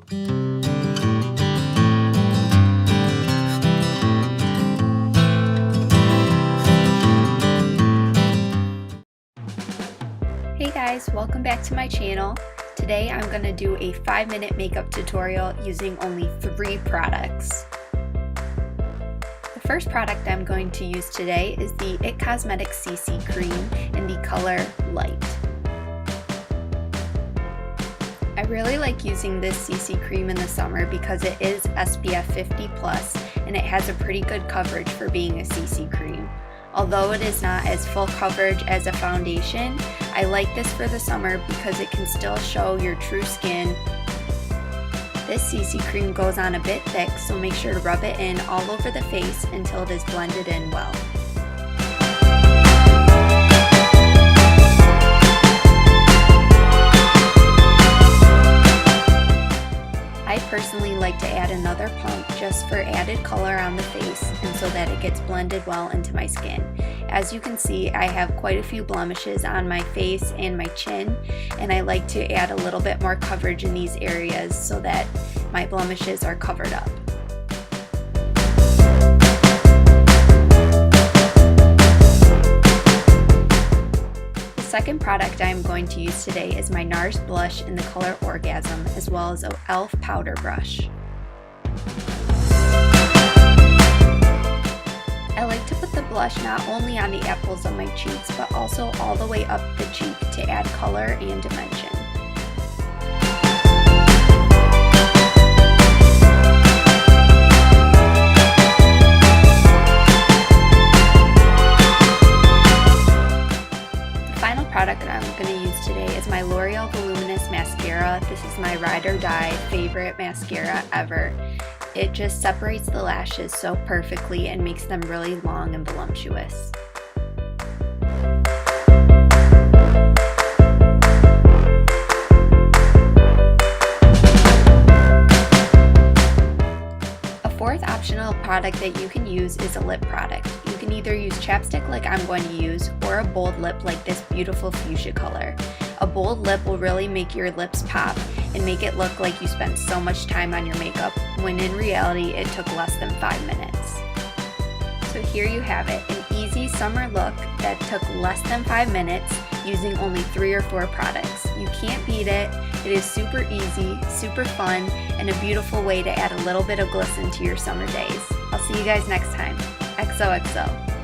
Hey guys, welcome back to my channel. Today I'm going to do a 5-minute makeup tutorial using only 3 products. The first product I'm going to use today is the IT Cosmetics CC Cream in the color Light. I really like using this CC cream in the summer because it is SPF 50+ and it has a pretty good coverage for being a CC cream. Although it is not as full coverage as a foundation, I like this for the summer because it can still show your true skin. This CC cream goes on a bit thick, so make sure to rub it in all over the face until it is blended in well. I personally like to add another pump just for added color on the face and so that it gets blended well into my skin. As you can see, I have quite a few blemishes on my face and my chin, and I like to add a little bit more coverage in these areas so that my blemishes are covered up. The second product I am going to use today is my NARS blush in the color Orgasm, as well as an e.l.f. powder brush. I like to put the blush not only on the apples of my cheeks, but also all the way up the cheek to add color and dimension. Product that I'm going to use today is my L'Oreal Voluminous Mascara. This is my ride or die favorite mascara ever. It just separates the lashes so perfectly and makes them really long and voluptuous. A fourth optional product that you can use is a lip product. You can either use chapstick like I'm going to use, or a bold lip like this beautiful fuchsia color. A bold lip will really make your lips pop and make it look like you spent so much time on your makeup, when in reality it took less than 5 minutes. So here you have it, an easy summer look that took less than 5 minutes using only 3 or 4 products. You can't beat it. It is super easy, super fun, and a beautiful way to add a little bit of glisten to your summer days. I'll see you guys next time. XOXO.